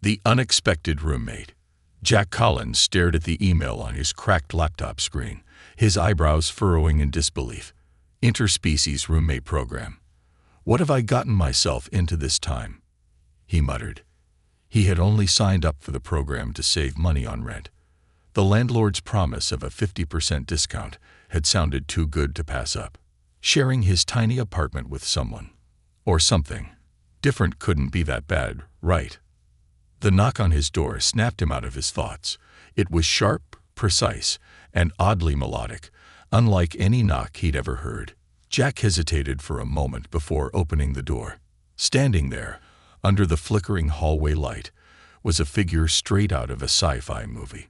The unexpected roommate. Jack Collins stared at the email on his cracked laptop screen, his eyebrows furrowing in disbelief. Interspecies roommate program. What have I gotten myself into this time? He muttered. He had only signed up for the program to save money on rent. The landlord's promise of a 50% discount had sounded too good to pass up. Sharing his tiny apartment with someone. Or something. Different couldn't be that bad, right? The knock on his door snapped him out of his thoughts. It was sharp, precise, and oddly melodic, unlike any knock he'd ever heard. Jack hesitated for a moment before opening the door. Standing there, under the flickering hallway light, was a figure straight out of a sci-fi movie.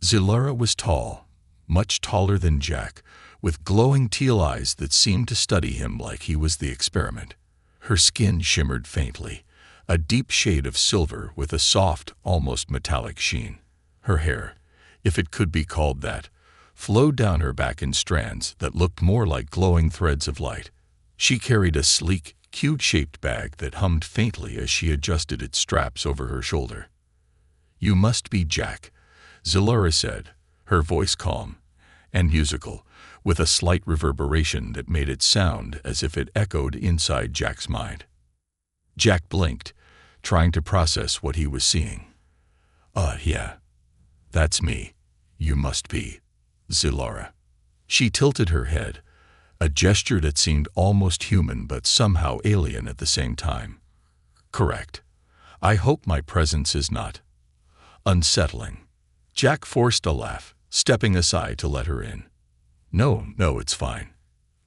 Zilara was tall, much taller than Jack, with glowing teal eyes that seemed to study him like he was the experiment. Her skin shimmered faintly, a deep shade of silver with a soft, almost metallic sheen. Her hair, if it could be called that, flowed down her back in strands that looked more like glowing threads of light. She carried a sleek, cube-shaped bag that hummed faintly as she adjusted its straps over her shoulder. "You must be Jack," Zilara said, her voice calm and musical, with a slight reverberation that made it sound as if it echoed inside Jack's mind. Jack blinked, trying to process what he was seeing. Yeah. That's me. You must be. Zilara." She tilted her head, a gesture that seemed almost human but somehow alien at the same time. "Correct. I hope my presence is not unsettling." Jack forced a laugh, stepping aside to let her in. No, it's fine.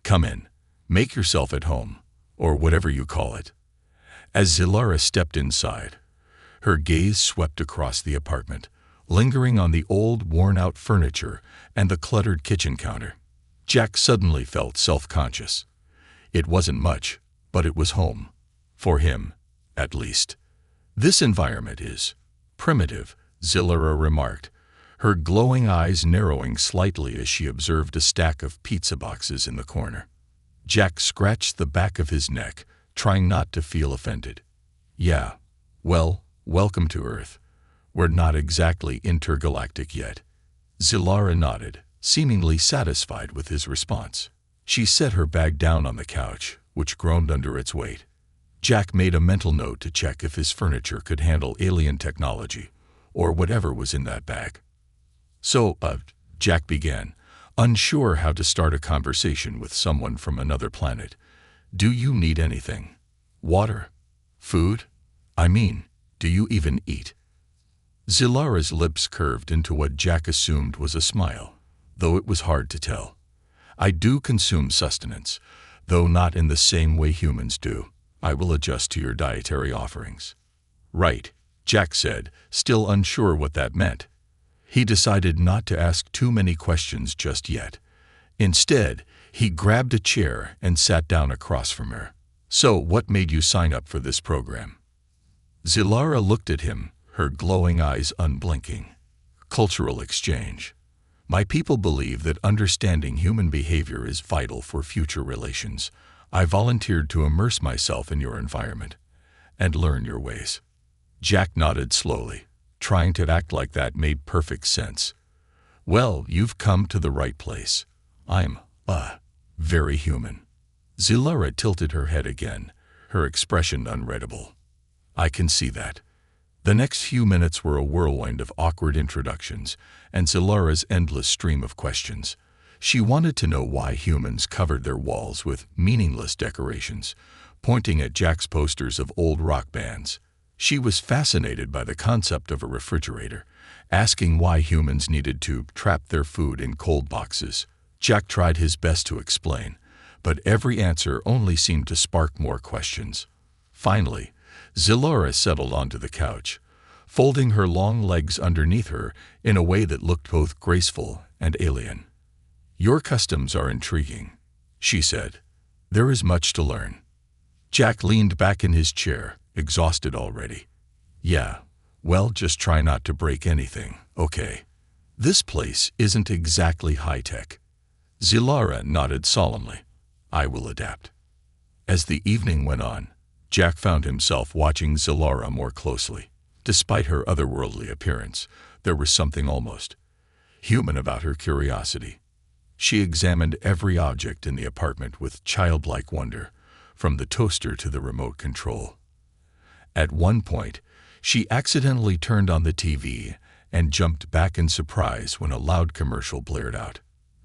Come in. Make yourself at home, or whatever you call it." As Zilara stepped inside, her gaze swept across the apartment, lingering on the old, worn-out furniture and the cluttered kitchen counter. Jack suddenly felt self-conscious. It wasn't much, but it was home. For him, at least. "This environment is primitive," Zilara remarked, her glowing eyes narrowing slightly as she observed a stack of pizza boxes in the corner. Jack scratched the back of his neck, trying not to feel offended. "Yeah, well, welcome to Earth. We're not exactly intergalactic yet." Zilara nodded, seemingly satisfied with his response. She set her bag down on the couch, which groaned under its weight. Jack made a mental note to check if his furniture could handle alien technology, or whatever was in that bag. "So, Jack began, unsure how to start a conversation with someone from another planet. "Do you need anything? Water? Food? I mean, do you even eat?" Zilara's lips curved into what Jack assumed was a smile, though it was hard to tell. "I do consume sustenance, though not in the same way humans do. I will adjust to your dietary offerings." "Right," Jack said, still unsure what that meant. He decided not to ask too many questions just yet. Instead, he grabbed a chair and sat down across from her. "So, what made you sign up for this program?" Zilara looked at him, her glowing eyes unblinking. "Cultural exchange. My people believe that understanding human behavior is vital for future relations. I volunteered to immerse myself in your environment and learn your ways." Jack nodded slowly, trying to act like that made perfect sense. "Well, you've come to the right place. I'm, very human." Zilara tilted her head again, her expression unreadable. "I can see that." The next few minutes were a whirlwind of awkward introductions and Zilara's endless stream of questions. She wanted to know why humans covered their walls with meaningless decorations, pointing at Jack's posters of old rock bands. She was fascinated by the concept of a refrigerator, asking why humans needed to trap their food in cold boxes. Jack tried his best to explain, but every answer only seemed to spark more questions. Finally, Zilara settled onto the couch, folding her long legs underneath her in a way that looked both graceful and alien. "Your customs are intriguing," she said. "There is much to learn." Jack leaned back in his chair, exhausted already. "Yeah, well, just try not to break anything, okay? This place isn't exactly high-tech." Zilara nodded solemnly. "I will adapt." As the evening went on, Jack found himself watching Zilara more closely. Despite her otherworldly appearance, there was something almost human about her curiosity. She examined every object in the apartment with childlike wonder, from the toaster to the remote control. At one point, she accidentally turned on the TV and jumped back in surprise when a loud commercial blared out.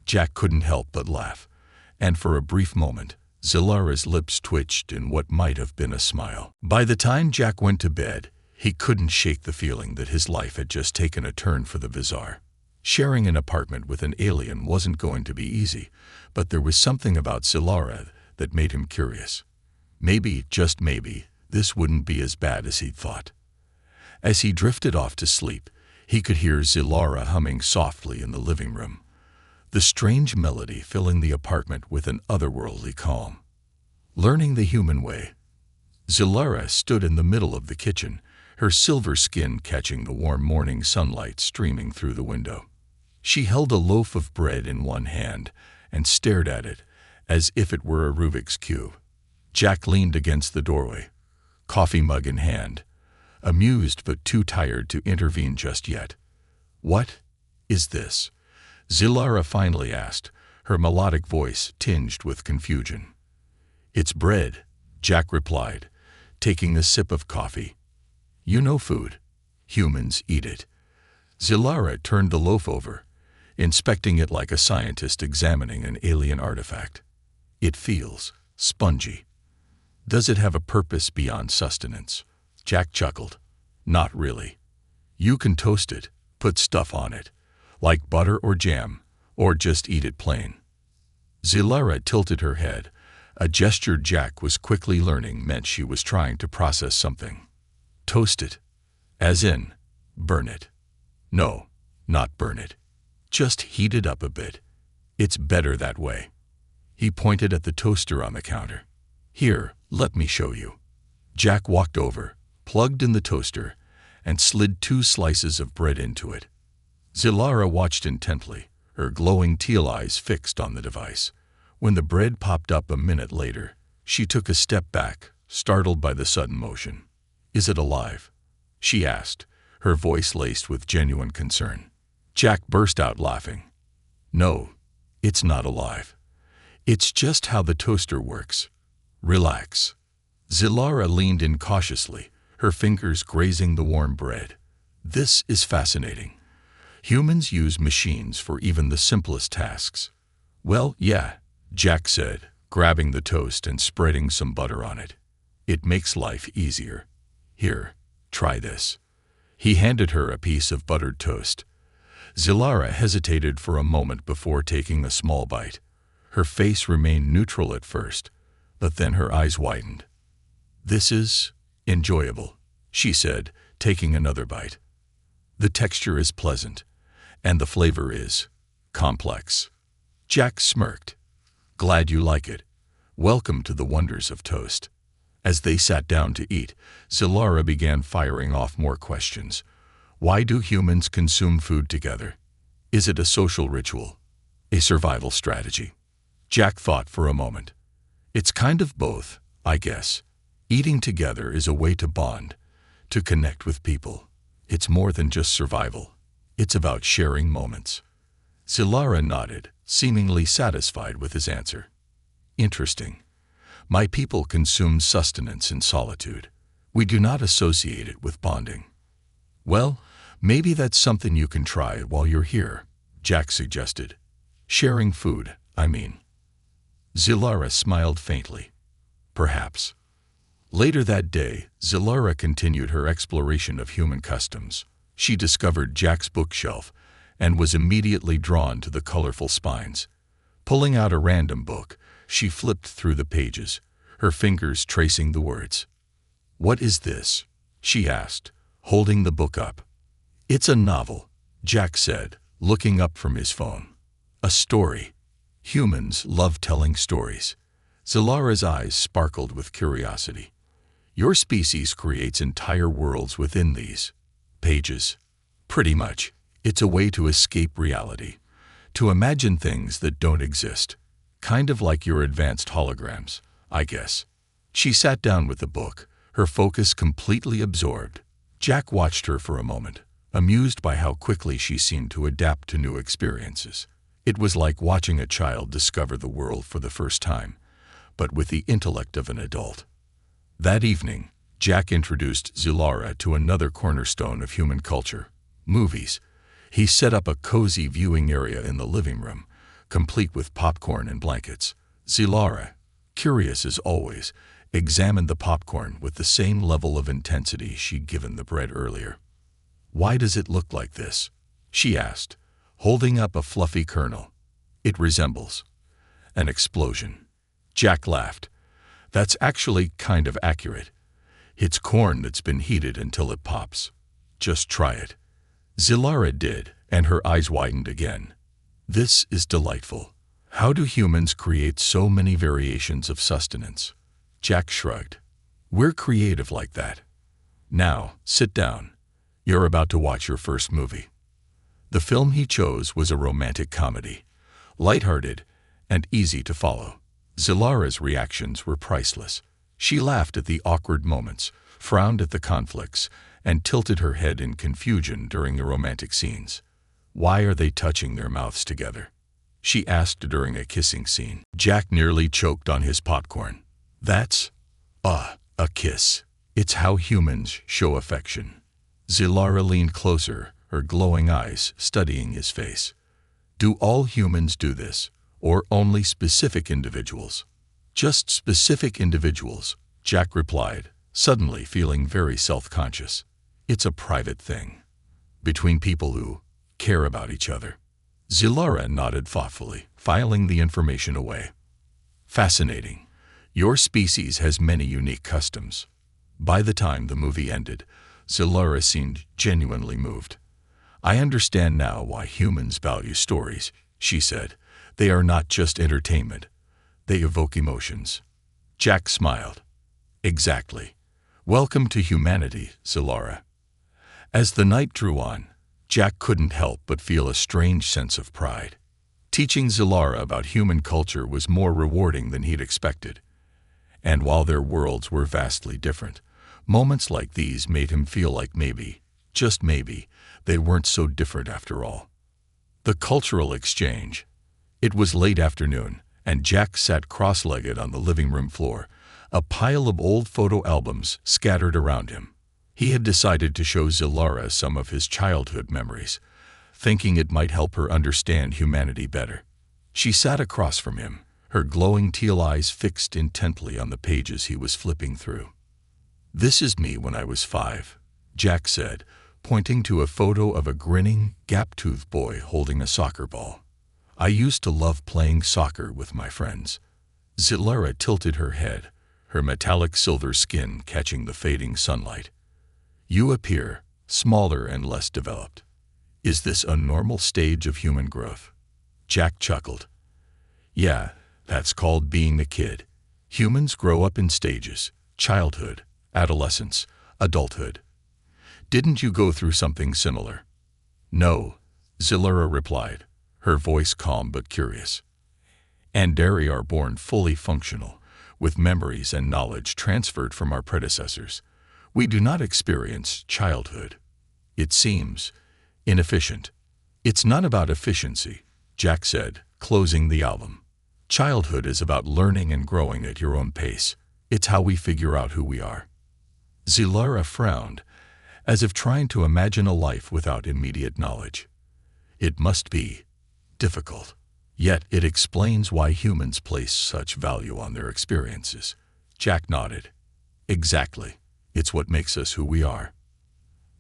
Jack couldn't help but laugh, and for a brief moment, Zilara's lips twitched in what might have been a smile. By the time Jack went to bed, he couldn't shake the feeling that his life had just taken a turn for the bizarre. Sharing an apartment with an alien wasn't going to be easy, but there was something about Zilara that made him curious. Maybe, just maybe, this wouldn't be as bad as he'd thought. As he drifted off to sleep, he could hear Zilara humming softly in the living room, the strange melody filling the apartment with an otherworldly calm. Learning the human way, Zilara stood in the middle of the kitchen, her silver skin catching the warm morning sunlight streaming through the window. She held a loaf of bread in one hand and stared at it as if it were a Rubik's Cube. Jack leaned against the doorway, coffee mug in hand, amused but too tired to intervene just yet. "What is this?" Zilara finally asked, her melodic voice tinged with confusion. "It's bread," Jack replied, taking a sip of coffee. "You know food. Humans eat it." Zilara turned the loaf over, inspecting it like a scientist examining an alien artifact. "It feels spongy. Does it have a purpose beyond sustenance?" Jack chuckled. "Not really. You can toast it, put stuff on it, like butter or jam, or just eat it plain." Zilara tilted her head, a gesture Jack was quickly learning meant she was trying to process something. "Toast it. As in, burn it." "No, not burn it. Just heat it up a bit. It's better that way." He pointed at the toaster on the counter. "Here, let me show you." Jack walked over, plugged in the toaster, and slid 2 slices of bread into it. Zilara watched intently, her glowing teal eyes fixed on the device. When the bread popped up a minute later, she took a step back, startled by the sudden motion. "Is it alive?" she asked, her voice laced with genuine concern. Jack burst out laughing. "No, it's not alive. It's just how the toaster works. Relax." Zilara leaned in cautiously, her fingers grazing the warm bread. "This is fascinating. Humans use machines for even the simplest tasks." "Well, yeah," Jack said, grabbing the toast and spreading some butter on it. "It makes life easier. Here, try this." He handed her a piece of buttered toast. Zilara hesitated for a moment before taking a small bite. Her face remained neutral at first, but then her eyes widened. "This is enjoyable," she said, taking another bite. "The texture is pleasant, and the flavor is complex." Jack smirked. "Glad you like it. Welcome to the wonders of toast." As they sat down to eat, Zilara began firing off more questions. Why do humans consume food together? Is it a social ritual? A survival strategy? Jack thought for a moment. "It's kind of both, I guess. Eating together is a way to bond, to connect with people. It's more than just survival. It's about sharing moments." Zilara nodded, seemingly satisfied with his answer. "Interesting. My people consume sustenance in solitude. We do not associate it with bonding." "Well, maybe that's something you can try while you're here," Jack suggested. "Sharing food, I mean." Zilara smiled faintly. "Perhaps." Later that day, Zilara continued her exploration of human customs. She discovered Jack's bookshelf and was immediately drawn to the colorful spines. Pulling out a random book, she flipped through the pages, her fingers tracing the words. "What is this?" she asked, holding the book up. "It's a novel," Jack said, looking up from his phone. "A story. Humans love telling stories." Zilara's eyes sparkled with curiosity. "Your species creates entire worlds within these pages." "Pretty much. It's a way to escape reality, to imagine things that don't exist. Kind of like your advanced holograms, I guess." She sat down with the book, her focus completely absorbed. Jack watched her for a moment, amused by how quickly she seemed to adapt to new experiences. It was like watching a child discover the world for the first time, but with the intellect of an adult. That evening, Jack introduced Zilara to another cornerstone of human culture: movies. He set up a cozy viewing area in the living room, complete with popcorn and blankets. Zilara, curious as always, examined the popcorn with the same level of intensity she'd given the bread earlier. "Why does it look like this?" she asked, holding up a fluffy kernel. "It resembles an explosion." Jack laughed. "That's actually kind of accurate. It's corn that's been heated until it pops. Just try it." Zilara did, and her eyes widened again. "This is delightful. How do humans create so many variations of sustenance?" Jack shrugged. "We're creative like that. Now, sit down. You're about to watch your first movie." The film he chose was a romantic comedy, lighthearted and easy to follow. Zilara's reactions were priceless. She laughed at the awkward moments, frowned at the conflicts, and tilted her head in confusion during the romantic scenes. "Why are they touching their mouths together?" she asked during a kissing scene. Jack nearly choked on his popcorn. "That's a kiss. It's how humans show affection." Zilara leaned closer, her glowing eyes studying his face. "Do all humans do this, or only specific individuals?" "Just specific individuals," Jack replied, suddenly feeling very self-conscious. "It's a private thing, between people who care about each other." Zilara nodded thoughtfully, filing the information away. "Fascinating. Your species has many unique customs." By the time the movie ended, Zilara seemed genuinely moved. "I understand now why humans value stories," she said. "They are not just entertainment. They evoke emotions." Jack smiled. "Exactly. Welcome to humanity, Zilara." As the night drew on, Jack couldn't help but feel a strange sense of pride. Teaching Zilara about human culture was more rewarding than he'd expected. And while their worlds were vastly different, moments like these made him feel like maybe, just maybe, they weren't so different after all. The cultural exchange. It was late afternoon, and Jack sat cross-legged on the living room floor, a pile of old photo albums scattered around him. He had decided to show Zilara some of his childhood memories, thinking it might help her understand humanity better. She sat across from him, her glowing teal eyes fixed intently on the pages he was flipping through. "This is me when I was 5, Jack said, pointing to a photo of a grinning, gap-toothed boy holding a soccer ball. "I used to love playing soccer with my friends." Zilara tilted her head, her metallic silver skin catching the fading sunlight. "You appear smaller and less developed. Is this a normal stage of human growth?" Jack chuckled. "Yeah, that's called being a kid. Humans grow up in stages: childhood, adolescence, adulthood. Didn't you go through something similar?" "No," Zilara replied, her voice calm but curious. "Andari are born fully functional, with memories and knowledge transferred from our predecessors. We do not experience childhood. It seems inefficient." "It's not about efficiency," Jack said, closing the album. "Childhood is about learning and growing at your own pace. It's how we figure out who we are." Zilara frowned, as if trying to imagine a life without immediate knowledge. "It must be difficult. Yet it explains why humans place such value on their experiences." Jack nodded. "Exactly. It's what makes us who we are."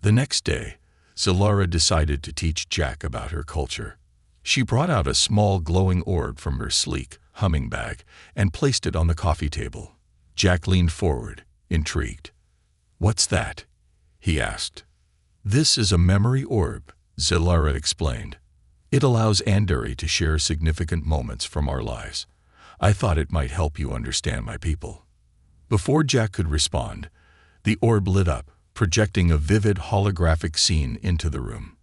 The next day, Zilara decided to teach Jack about her culture. She brought out a small glowing orb from her sleek, humming bag and placed it on the coffee table. Jack leaned forward, intrigued. "What's that?" he asked. "This is a memory orb," Zilara explained. "It allows Andari to share significant moments from our lives. I thought it might help you understand my people." Before Jack could respond, the orb lit up, projecting a vivid holographic scene into the room.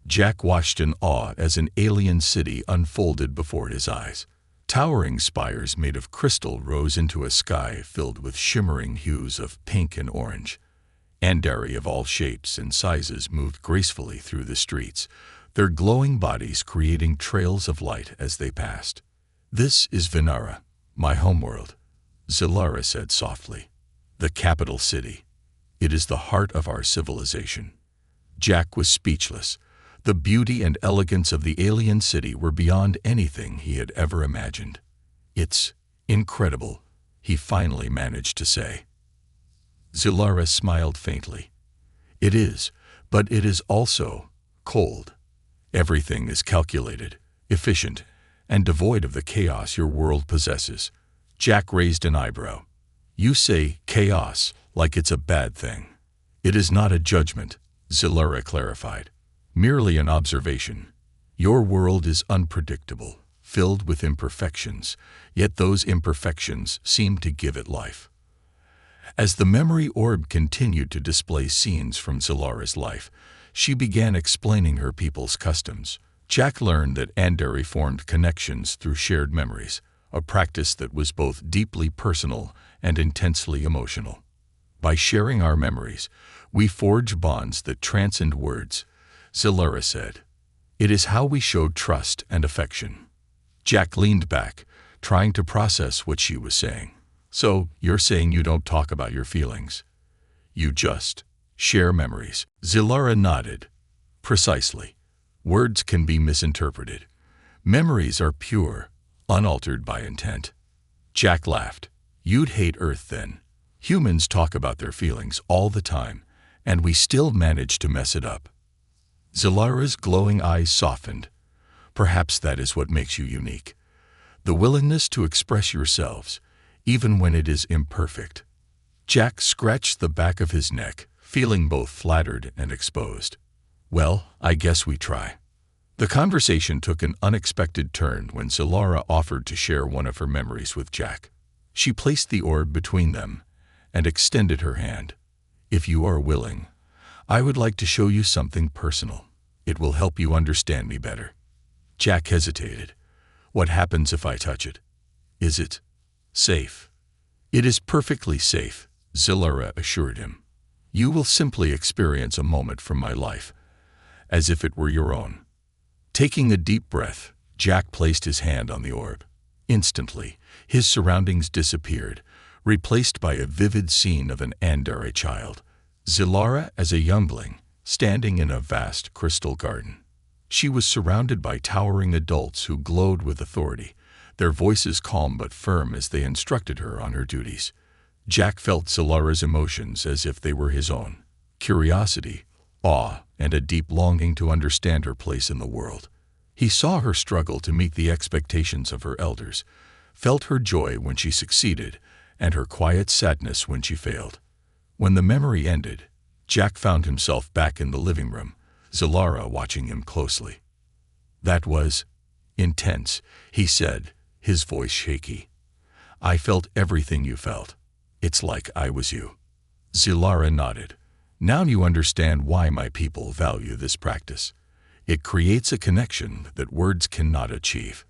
Jack watched in awe as an alien city unfolded before his eyes. Towering spires made of crystal rose into a sky filled with shimmering hues of pink and orange. Andari of all shapes and sizes moved gracefully through the streets, their glowing bodies creating trails of light as they passed. "This is Venara, my homeworld," Zilara said softly. "The capital city. It is the heart of our civilization." Jack was speechless. The beauty and elegance of the alien city were beyond anything he had ever imagined. "It's incredible," he finally managed to say. Zilara smiled faintly. "It is, but it is also cold. Everything is calculated, efficient, and devoid of the chaos your world possesses." Jack raised an eyebrow. "You say chaos like it's a bad thing." "It is not a judgment," Zilara clarified. "Merely an observation. Your world is unpredictable, filled with imperfections, yet those imperfections seem to give it life." As the memory orb continued to display scenes from Zilara's life, she began explaining her people's customs. Jack learned that Andari formed connections through shared memories, a practice that was both deeply personal and intensely emotional. "By sharing our memories, we forge bonds that transcend words," Zilara said. "It is how we showed trust and affection." Jack leaned back, trying to process what she was saying. "So, you're saying you don't talk about your feelings? You just share memories?" Zilara nodded. "Precisely. Words can be misinterpreted. Memories are pure, unaltered by intent." Jack laughed. "You'd hate Earth then. Humans talk about their feelings all the time, and we still manage to mess it up." Zilara's glowing eyes softened. "Perhaps that is what makes you unique. The willingness to express yourselves, even when it is imperfect." Jack scratched the back of his neck, feeling both flattered and exposed. "Well, I guess we try." The conversation took an unexpected turn when Zilara offered to share one of her memories with Jack. She placed the orb between them and extended her hand. "If you are willing, I would like to show you something personal. It will help you understand me better." Jack hesitated. "What happens if I touch it? Is it safe?" "It is perfectly safe," Zilara assured him. "You will simply experience a moment from my life, as if it were your own." Taking a deep breath, Jack placed his hand on the orb. Instantly, his surroundings disappeared, replaced by a vivid scene of an Andari child, Zilara as a youngling, standing in a vast crystal garden. She was surrounded by towering adults who glowed with authority, their voices calm but firm as they instructed her on her duties. Jack felt Zilara's emotions as if they were his own: curiosity, awe, and a deep longing to understand her place in the world. He saw her struggle to meet the expectations of her elders, felt her joy when she succeeded, and her quiet sadness when she failed. When the memory ended, Jack found himself back in the living room, Zilara watching him closely. "That was intense," he said, his voice shaky. "I felt everything you felt. It's like I was you." Zilara nodded. "Now you understand why my people value this practice. It creates a connection that words cannot achieve."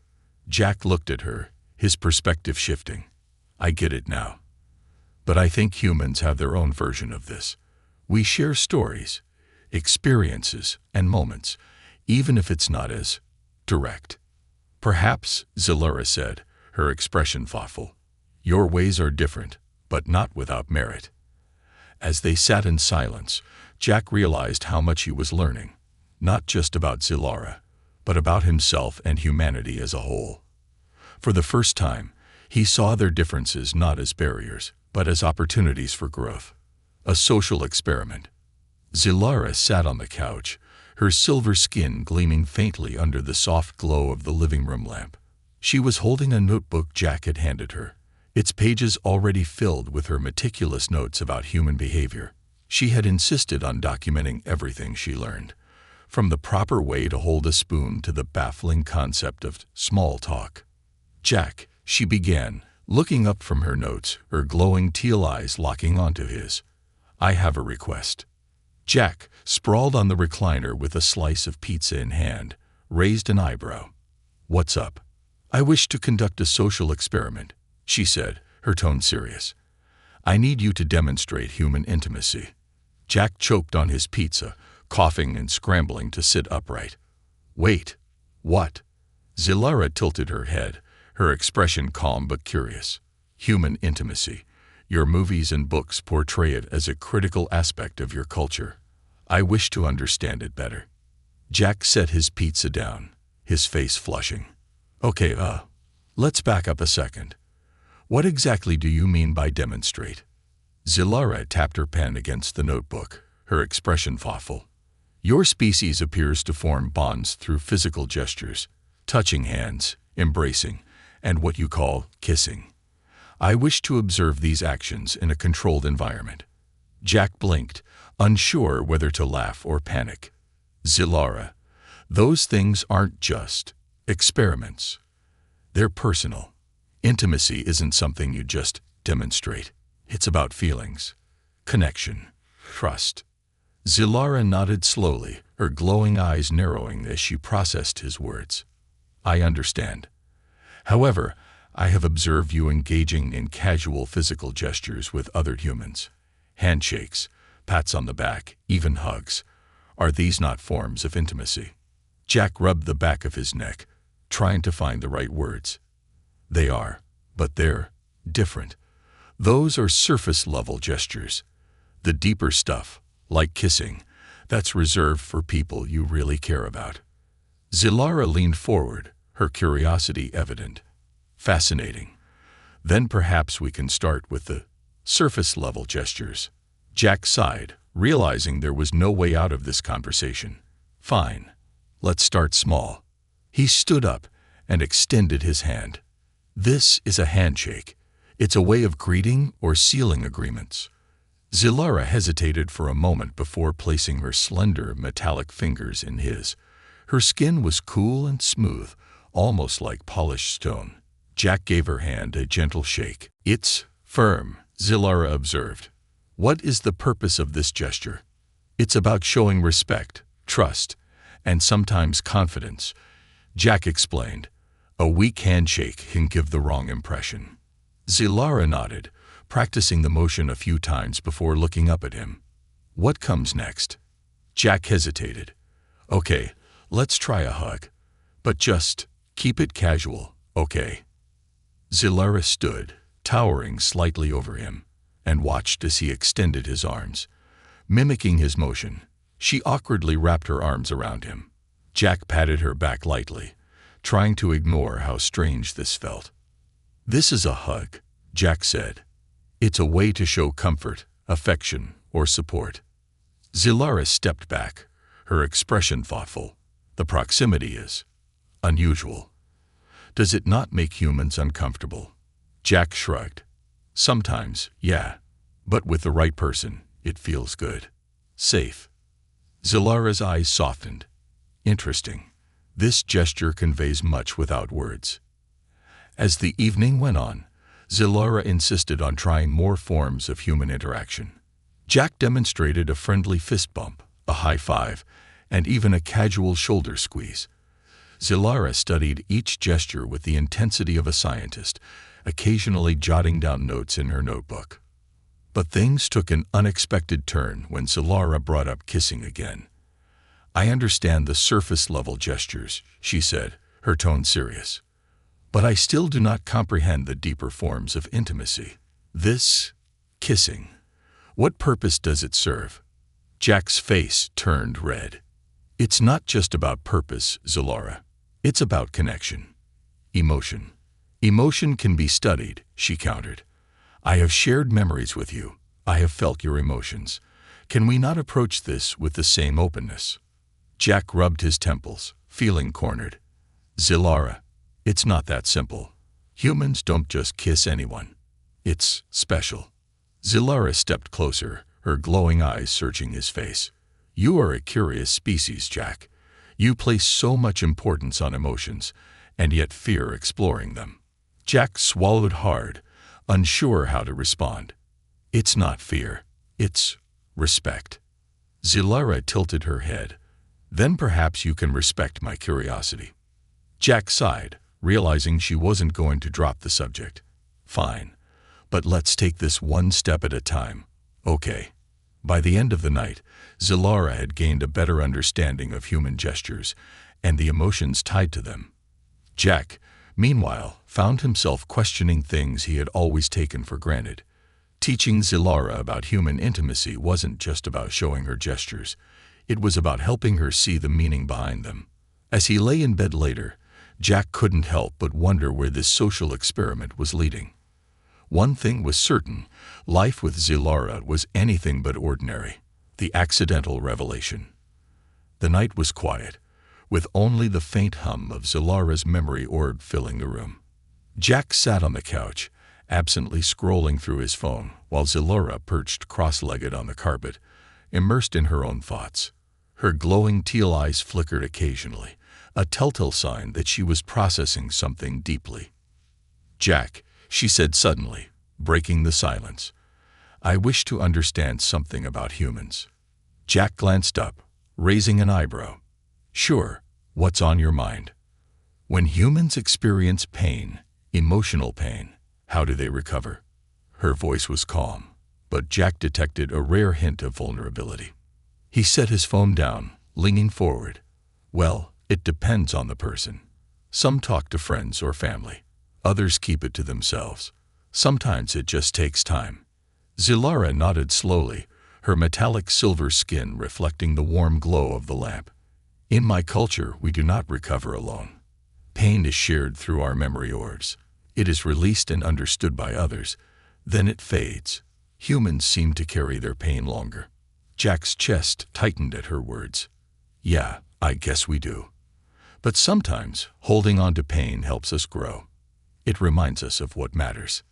Jack looked at her, his perspective shifting. "I get it now. But I think humans have their own version of this. We share stories, experiences, and moments, even if it's not as direct." "Perhaps," Zilara said, her expression thoughtful. "Your ways are different, but not without merit." As they sat in silence, Jack realized how much he was learning, not just about Zilara, but about himself and humanity as a whole. For the first time, he saw their differences not as barriers, but as opportunities for growth. A social experiment. Zilara sat on the couch, her silver skin gleaming faintly under the soft glow of the living room lamp. She was holding a notebook Jack had handed her, its pages already filled with her meticulous notes about human behavior. She had insisted on documenting everything she learned, from the proper way to hold a spoon to the baffling concept of small talk. "Jack," she began, looking up from her notes, her glowing teal eyes locking onto his. "I have a request." Jack, sprawled on the recliner with a slice of pizza in hand, raised an eyebrow. "What's up?" "I wish to conduct a social experiment," she said, her tone serious. "I need you to demonstrate human intimacy." Jack choked on his pizza, coughing and scrambling to sit upright. Wait, what? Zilara tilted her head, her expression calm but curious. Human intimacy. Your movies and books portray it as a critical aspect of your culture. I wish to understand it better. Jack set his pizza down, his face flushing. Okay, let's back up a second. What exactly do you mean by demonstrate? Zilara tapped her pen against the notebook, her expression thoughtful. Your species appears to form bonds through physical gestures, touching hands, embracing, and what you call kissing. I wish to observe these actions in a controlled environment. Jack blinked, unsure whether to laugh or panic. Zilara, those things aren't just experiments. They're personal. Intimacy isn't something you just demonstrate. It's about feelings, connection, trust. Zilara nodded slowly, her glowing eyes narrowing as she processed his words. I understand. However, I have observed you engaging in casual physical gestures with other humans. Handshakes, pats on the back, even hugs. Are these not forms of intimacy? Jack rubbed the back of his neck, trying to find the right words. They are, but they're different. Those are surface-level gestures. The deeper stuff, like kissing, that's reserved for people you really care about. Zilara leaned forward, her curiosity evident. Fascinating. Then perhaps we can start with the surface-level gestures. Jack sighed, realizing there was no way out of this conversation. Fine. Let's start small. He stood up and extended his hand. This is a handshake. It's a way of greeting or sealing agreements. Zilara hesitated for a moment before placing her slender, metallic fingers in his. Her skin was cool and smooth, almost like polished stone. Jack gave her hand a gentle shake. It's firm, Zilara observed. What is the purpose of this gesture? It's about showing respect, trust, and sometimes confidence. Jack explained. A weak handshake can give the wrong impression. Zilara nodded, practicing the motion a few times before looking up at him. What comes next? Jack hesitated. Okay, let's try a hug. But just keep it casual, okay? Zilara stood, towering slightly over him, and watched as he extended his arms. Mimicking his motion, she awkwardly wrapped her arms around him. Jack patted her back lightly, trying to ignore how strange this felt. This is a hug, Jack said. It's a way to show comfort, affection, or support. Zilara stepped back, her expression thoughtful. The proximity is unusual. Does it not make humans uncomfortable? Jack shrugged. Sometimes, yeah. But with the right person, it feels good. Safe. Zilara's eyes softened. Interesting. This gesture conveys much without words. As the evening went on, Zilara insisted on trying more forms of human interaction. Jack demonstrated a friendly fist bump, a high five, and even a casual shoulder squeeze. Zilara studied each gesture with the intensity of a scientist, occasionally jotting down notes in her notebook. But things took an unexpected turn when Zilara brought up kissing again. I understand the surface-level gestures, she said, her tone serious. But I still do not comprehend the deeper forms of intimacy. This kissing. What purpose does it serve? Jack's face turned red. It's not just about purpose, Zilara. It's about connection. Emotion. Emotion can be studied, she countered. I have shared memories with you. I have felt your emotions. Can we not approach this with the same openness? Jack rubbed his temples, feeling cornered. Zilara, it's not that simple. Humans don't just kiss anyone. It's special. Zilara stepped closer, her glowing eyes searching his face. You are a curious species, Jack. You place so much importance on emotions, and yet fear exploring them. Jack swallowed hard, unsure how to respond. It's not fear. It's respect. Zilara tilted her head. Then perhaps you can respect my curiosity. Jack sighed, realizing she wasn't going to drop the subject. Fine. But let's take this one step at a time. Okay. By the end of the night, Zilara had gained a better understanding of human gestures and the emotions tied to them. Jack, meanwhile, found himself questioning things he had always taken for granted. Teaching Zilara about human intimacy wasn't just about showing her gestures. It was about helping her see the meaning behind them. As he lay in bed later, Jack couldn't help but wonder where this social experiment was leading. One thing was certain, life with Zilara was anything but ordinary, the accidental revelation. The night was quiet, with only the faint hum of Zilara's memory orb filling the room. Jack sat on the couch, absently scrolling through his phone, while Zilara perched cross-legged on the carpet, immersed in her own thoughts. Her glowing teal eyes flickered occasionally, a telltale sign that she was processing something deeply. "Jack," she said suddenly, breaking the silence, "I wish to understand something about humans." Jack glanced up, raising an eyebrow. "Sure, what's on your mind?" "When humans experience pain, emotional pain, how do they recover?" Her voice was calm, but Jack detected a rare hint of vulnerability. He set his phone down, leaning forward. "Well, it depends on the person. Some talk to friends or family. Others keep it to themselves. Sometimes it just takes time." Zilara nodded slowly, her metallic silver skin reflecting the warm glow of the lamp. "In my culture, we do not recover alone. Pain is shared through our memory orbs. It is released and understood by others. Then it fades. Humans seem to carry their pain longer." Jack's chest tightened at her words. "Yeah, I guess we do. But sometimes, holding on to pain helps us grow. It reminds us of what matters."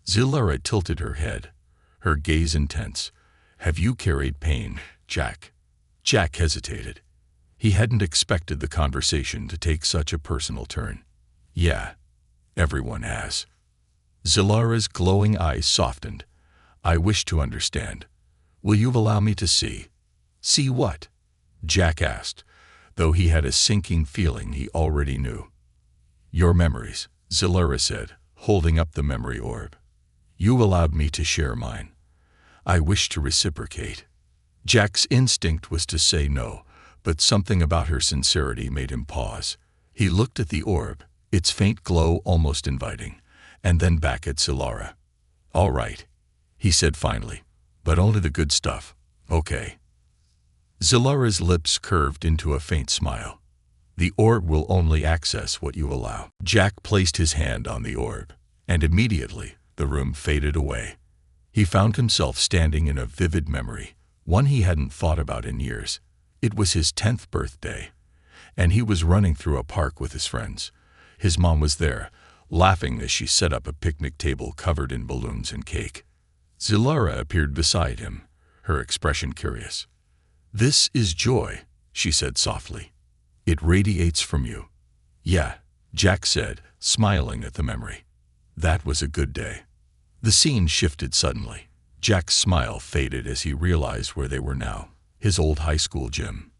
Zilara tilted her head, her gaze intense. "Have you carried pain, Jack?" Jack hesitated. He hadn't expected the conversation to take such a personal turn. "Yeah, everyone has." Zilara's glowing eyes softened. "I wish to understand. Will you allow me to see?" "See what?" Jack asked, though he had a sinking feeling he already knew. "Your memories," Zilara said, holding up the memory orb. "You allowed me to share mine. I wish to reciprocate." Jack's instinct was to say no, but something about her sincerity made him pause. He looked at the orb, its faint glow almost inviting, and then back at Zilara. "All right," he said finally, "but only the good stuff, okay?" Zilara's lips curved into a faint smile. "The orb will only access what you allow." Jack placed his hand on the orb, and immediately the room faded away. He found himself standing in a vivid memory, one he hadn't thought about in years. It was his 10th birthday, and he was running through a park with his friends. His mom was there, laughing as she set up a picnic table covered in balloons and cake. Zilara appeared beside him, her expression curious. "This is joy," she said softly. "It radiates from you." "Yeah," Jack said, smiling at the memory. "That was a good day." The scene shifted suddenly. Jack's smile faded as he realized where they were now, his old high school gym.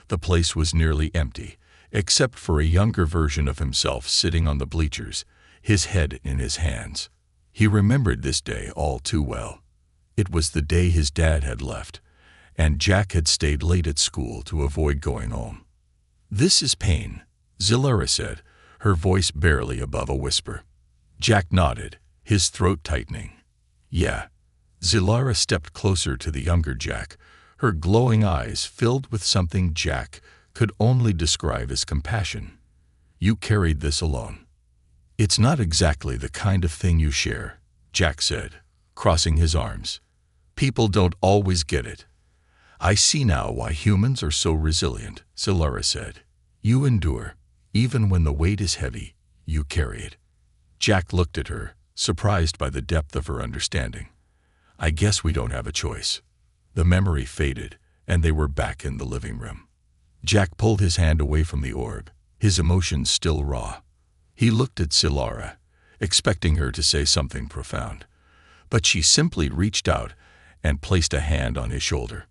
The place was nearly empty, except for a younger version of himself sitting on the bleachers, his head in his hands. He remembered this day all too well. It was the day his dad had left, and Jack had stayed late at school to avoid going home. "This is pain," Zilara said, her voice barely above a whisper. Jack nodded, his throat tightening. "Yeah." Zilara stepped closer to the younger Jack, her glowing eyes filled with something Jack could only describe as compassion. "You carried this alone." "It's not exactly the kind of thing you share," Jack said, crossing his arms. "People don't always get it." "I see now why humans are so resilient," Zilara said. "You endure. Even when the weight is heavy, you carry it." Jack looked at her, surprised by the depth of her understanding. "I guess we don't have a choice." The memory faded, and they were back in the living room. Jack pulled his hand away from the orb, his emotions still raw. He looked at Zilara, expecting her to say something profound, but she simply reached out and placed a hand on his shoulder.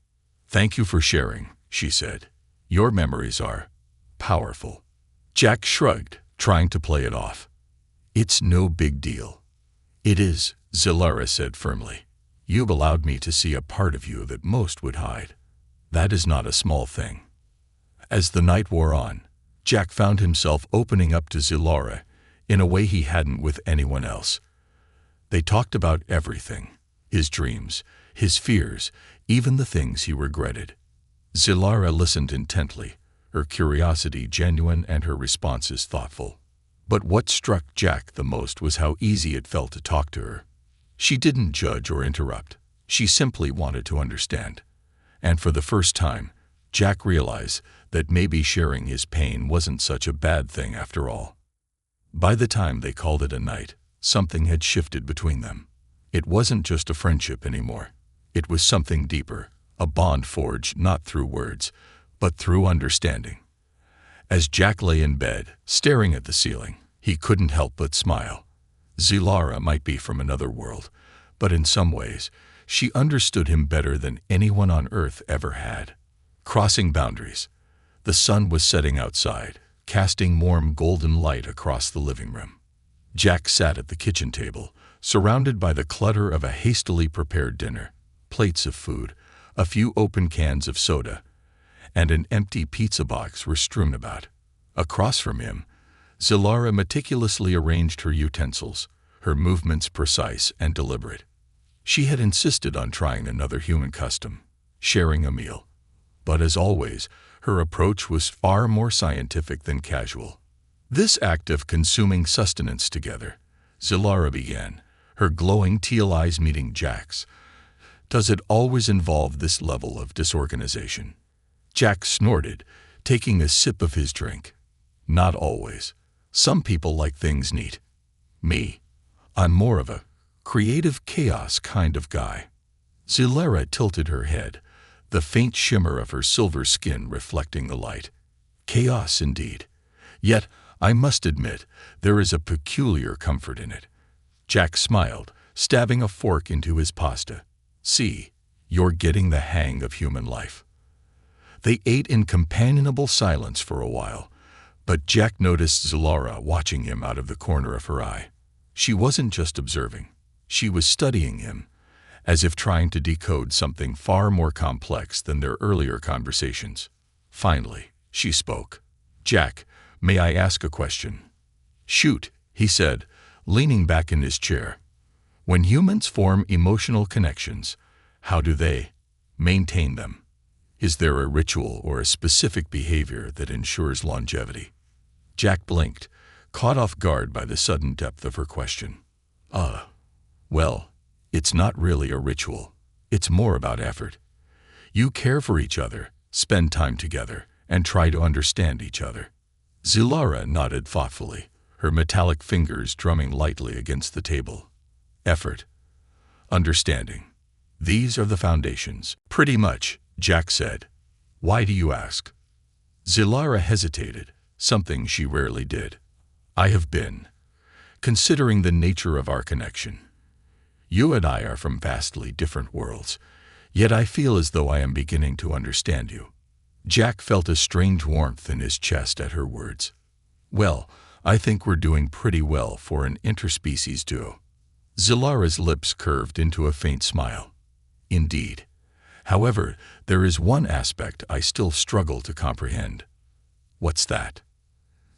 "Thank you for sharing," she said. "Your memories are powerful." Jack shrugged, trying to play it off. "It's no big deal." "It is," Zilara said firmly. You've allowed me to see a part of you that most would hide. That is not a small thing." As the night wore on, Jack found himself opening up to Zilara in a way he hadn't with anyone else. They talked about everything, his dreams, his fears, even the things he regretted. Zilara listened intently, her curiosity genuine and her responses thoughtful. But what struck Jack the most was how easy it felt to talk to her. She didn't judge or interrupt. She simply wanted to understand. And for the first time, Jack realized that maybe sharing his pain wasn't such a bad thing after all. By the time they called it a night, something had shifted between them. It wasn't just a friendship anymore. It was something deeper, a bond forged not through words, but through understanding. As Jack lay in bed, staring at the ceiling, he couldn't help but smile. Zilara might be from another world, but in some ways, she understood him better than anyone on Earth ever had. Crossing boundaries, the sun was setting outside, casting warm golden light across the living room. Jack sat at the kitchen table, surrounded by the clutter of a hastily prepared dinner, plates of food, a few open cans of soda, and an empty pizza box were strewn about. Across from him, Zilara meticulously arranged her utensils, her movements precise and deliberate. She had insisted on trying another human custom, sharing a meal. But as always, her approach was far more scientific than casual. This act of consuming sustenance together, Zilara began, her glowing teal eyes meeting Jack's. Does it always involve this level of disorganization? Jack snorted, taking a sip of his drink. Not always. Some people like things neat. Me, I'm more of a creative chaos kind of guy. Zilara tilted her head, the faint shimmer of her silver skin reflecting the light. Chaos indeed. Yet, I must admit, there is a peculiar comfort in it. Jack smiled, stabbing a fork into his pasta. See, you're getting the hang of human life. They ate in companionable silence for a while, but Jack noticed Zilara watching him out of the corner of her eye. She wasn't just observing. She was studying him, as if trying to decode something far more complex than their earlier conversations. Finally, she spoke. "Jack, may I ask a question?" "Shoot," he said, leaning back in his chair. "When humans form emotional connections, how do they maintain them? Is there a ritual or a specific behavior that ensures longevity?" Jack blinked, caught off guard by the sudden depth of her question. Well, it's not really a ritual. It's more about effort. You care for each other, spend time together, and try to understand each other." Zilara nodded thoughtfully, her metallic fingers drumming lightly against the table. Effort. Understanding. These are the foundations. "Pretty much," Jack said. "Why do you ask?" Zilara hesitated, something she rarely did. "I have been considering the nature of our connection. You and I are from vastly different worlds, yet I feel as though I am beginning to understand you." Jack felt a strange warmth in his chest at her words. "Well, I think we're doing pretty well for an interspecies duo." Zilara's lips curved into a faint smile. "Indeed. However, there is one aspect I still struggle to comprehend." "What's that?"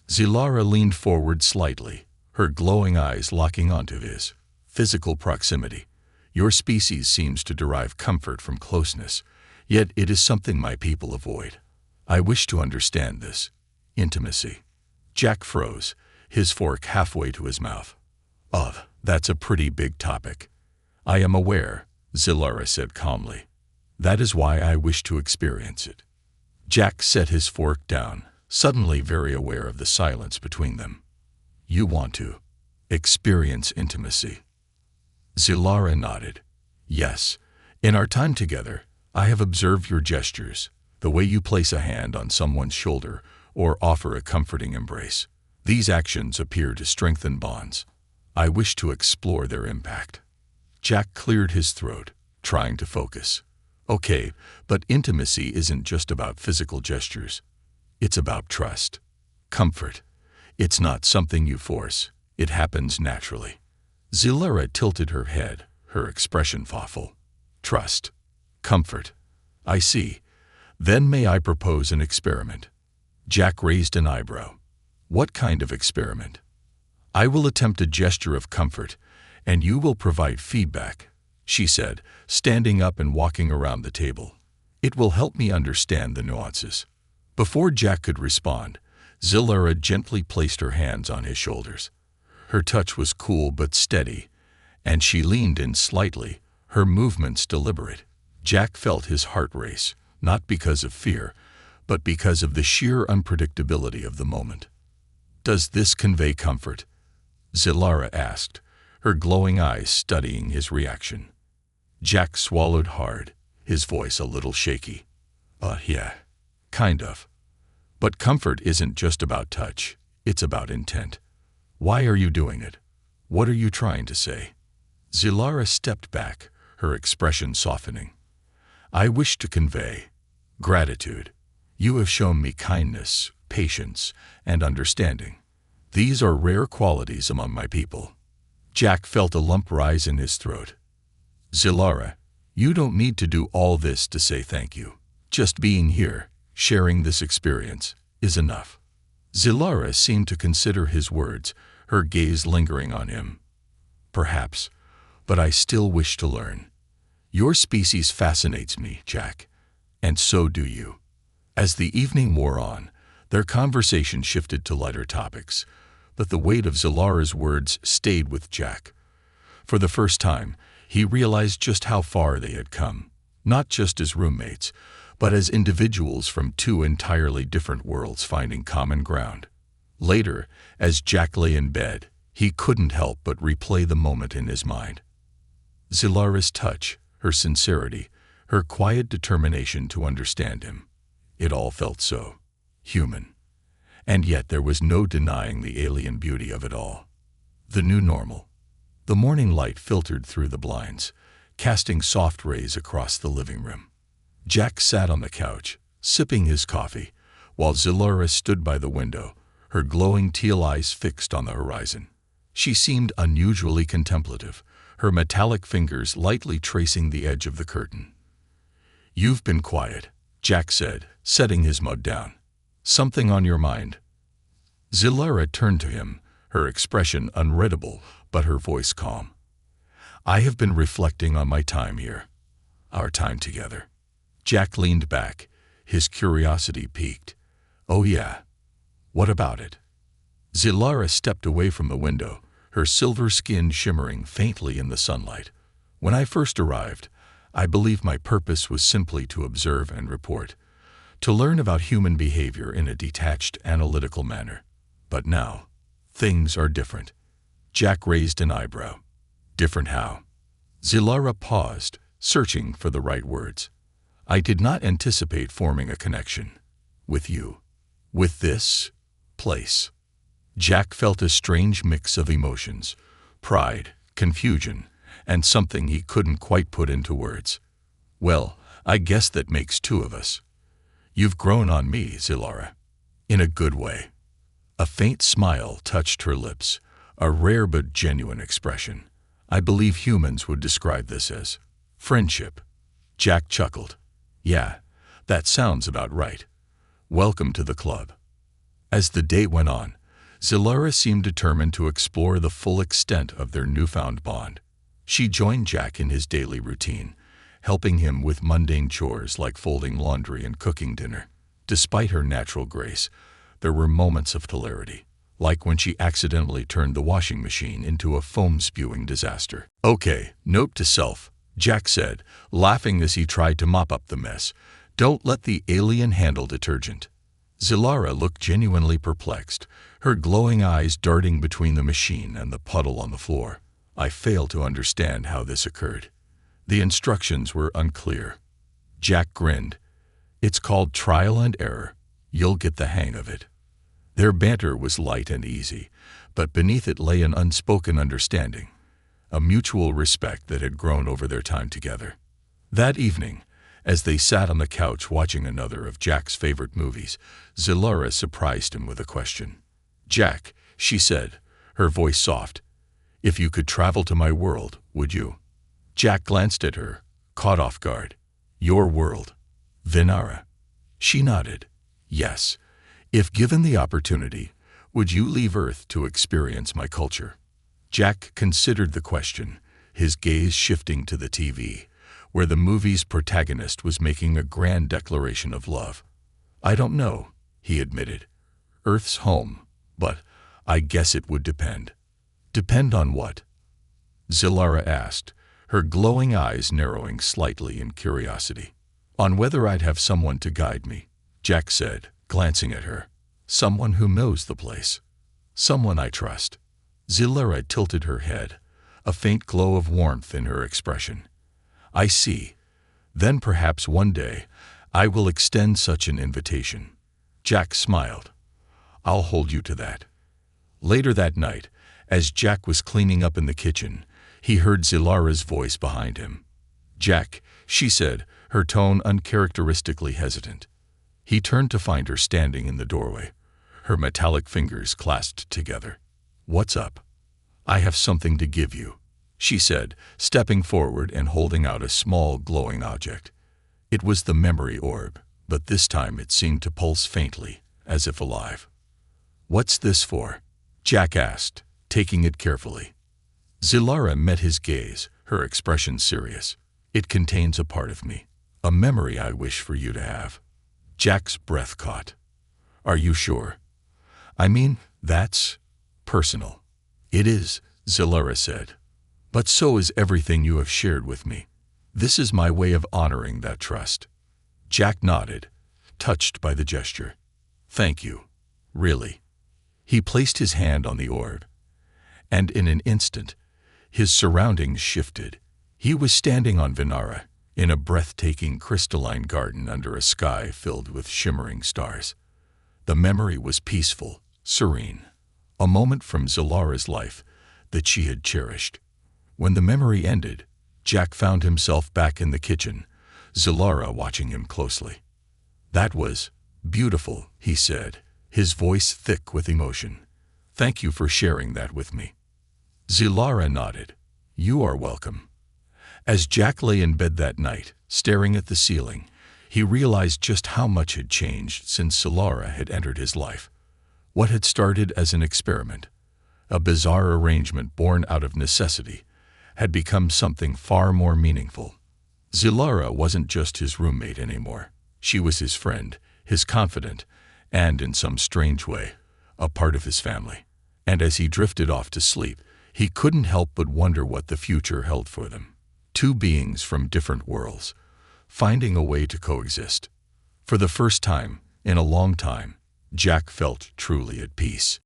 Zilara leaned forward slightly, her glowing eyes locking onto his. "Physical proximity. Your species seems to derive comfort from closeness, yet it is something my people avoid. I wish to understand this. Intimacy." Jack froze, his fork halfway to his mouth. That's a pretty big topic." "I am aware," Zilara said calmly. "That is why I wish to experience it." Jack set his fork down, suddenly very aware of the silence between them. "You want to experience intimacy?" Zilara nodded. "Yes. In our time together, I have observed your gestures, the way you place a hand on someone's shoulder or offer a comforting embrace. These actions appear to strengthen bonds. I wish to explore their impact." Jack cleared his throat, trying to focus. "Okay, but intimacy isn't just about physical gestures. It's about trust, comfort. It's not something you force. It happens naturally." Zilara tilted her head, her expression thoughtful. trust, comfort. I see. Then may I propose an experiment? Jack raised an eyebrow. What kind of experiment? I will attempt a gesture of comfort, and you will provide feedback, she said, standing up and walking around the table. It will help me understand the nuances. Before Jack could respond, Zilara gently placed her hands on his shoulders. Her touch was cool but steady, and she leaned in slightly, her movements deliberate. Jack felt his heart race, not because of fear, but because of the sheer unpredictability of the moment. Does this convey comfort? Zilara asked, her glowing eyes studying his reaction. Jack swallowed hard, his voice a little shaky. Yeah, kind of. But comfort isn't just about touch, it's about intent. Why are you doing it? What are you trying to say? Zilara stepped back, her expression softening. I wish to convey gratitude. You have shown me kindness, patience, and understanding. These are rare qualities among my people. Jack felt a lump rise in his throat. Zilara, you don't need to do all this to say thank you. Just being here, sharing this experience, is enough. Zilara seemed to consider his words, her gaze lingering on him. Perhaps, but I still wish to learn. Your species fascinates me, Jack, and so do you. As the evening wore on, their conversation shifted to lighter topics, but the weight of Zilara's words stayed with Jack. For the first time, he realized just how far they had come, not just as roommates, but as individuals from two entirely different worlds finding common ground. Later, as Jack lay in bed, he couldn't help but replay the moment in his mind. Zilara's touch, her sincerity, her quiet determination to understand him. It all felt so human. And yet there was no denying the alien beauty of it all. The new normal. The morning light filtered through the blinds, casting soft rays across the living room. Jack sat on the couch, sipping his coffee, while Zilara stood by the window, her glowing teal eyes fixed on the horizon. She seemed unusually contemplative, her metallic fingers lightly tracing the edge of the curtain. You've been quiet, Jack said, setting his mug down. Something on your mind? Zilara turned to him, her expression unreadable, but her voice calm. I have been reflecting on my time here, our time together. Jack leaned back, his curiosity piqued. Oh yeah, what about it? Zilara stepped away from the window, her silver skin shimmering faintly in the sunlight. When I first arrived, I believed my purpose was simply to observe and report, to learn about human behavior in a detached, analytical manner. But now, things are different. Jack raised an eyebrow. Different how? Zilara paused, searching for the right words. I did not anticipate forming a connection. With you. With this place. Jack felt a strange mix of emotions, pride, confusion, and something he couldn't quite put into words. Well, I guess that makes two of us. You've grown on me, Zilara. In a good way. A faint smile touched her lips, a rare but genuine expression. I believe humans would describe this as friendship. Jack chuckled. Yeah, that sounds about right. Welcome to the club. As the day went on, Zilara seemed determined to explore the full extent of their newfound bond. She joined Jack in his daily routine, helping him with mundane chores like folding laundry and cooking dinner. Despite her natural grace, there were moments of hilarity, like when she accidentally turned the washing machine into a foam-spewing disaster. Okay, note to self, Jack said, laughing as he tried to mop up the mess. Don't let the alien handle detergent. Zilara looked genuinely perplexed, her glowing eyes darting between the machine and the puddle on the floor. I fail to understand how this occurred. The instructions were unclear. Jack grinned. It's called trial and error. You'll get the hang of it. Their banter was light and easy, but beneath it lay an unspoken understanding, a mutual respect that had grown over their time together. That evening, as they sat on the couch watching another of Jack's favorite movies, Zilara surprised him with a question. Jack, she said, her voice soft, if you could travel to my world, would you? Jack glanced at her, caught off guard. Your world. Vinara. She nodded. Yes. If given the opportunity, would you leave Earth to experience my culture? Jack considered the question, his gaze shifting to the TV, where the movie's protagonist was making a grand declaration of love. I don't know, he admitted. Earth's home, but I guess it would depend. Depend on what? Zilara asked, her glowing eyes narrowing slightly in curiosity. On whether I'd have someone to guide me, Jack said, glancing at her. Someone who knows the place. Someone I trust. Zilara tilted her head, a faint glow of warmth in her expression. I see. Then perhaps one day I will extend such an invitation. Jack smiled. I'll hold you to that. Later that night, as Jack was cleaning up in the kitchen, he heard Zilara's voice behind him. Jack, she said, her tone uncharacteristically hesitant. He turned to find her standing in the doorway, her metallic fingers clasped together. What's up? I have something to give you, she said, stepping forward and holding out a small glowing object. It was the memory orb, but this time it seemed to pulse faintly, as if alive. What's this for? Jack asked, taking it carefully. Zilara met his gaze, her expression serious. It contains a part of me, a memory I wish for you to have. Jack's breath caught. Are you sure? I mean, that's personal. It is, Zilara said. But so is everything you have shared with me. This is my way of honoring that trust. Jack nodded, touched by the gesture. Thank you. Really. He placed his hand on the orb, and in an instant, his surroundings shifted. He was standing on Vinara, in a breathtaking crystalline garden under a sky filled with shimmering stars. The memory was peaceful, serene, a moment from Zilara's life that she had cherished. When the memory ended, Jack found himself back in the kitchen, Zilara watching him closely. That was beautiful, he said, his voice thick with emotion. Thank you for sharing that with me. Zilara nodded. You are welcome. As Jack lay in bed that night, staring at the ceiling, he realized just how much had changed since Zilara had entered his life. What had started as an experiment, a bizarre arrangement born out of necessity, had become something far more meaningful. Zilara wasn't just his roommate anymore. She was his friend, his confidant, and, in some strange way, a part of his family. And as he drifted off to sleep, he couldn't help but wonder what the future held for them. Two beings from different worlds, finding a way to coexist. For the first time, in a long time, Jack felt truly at peace.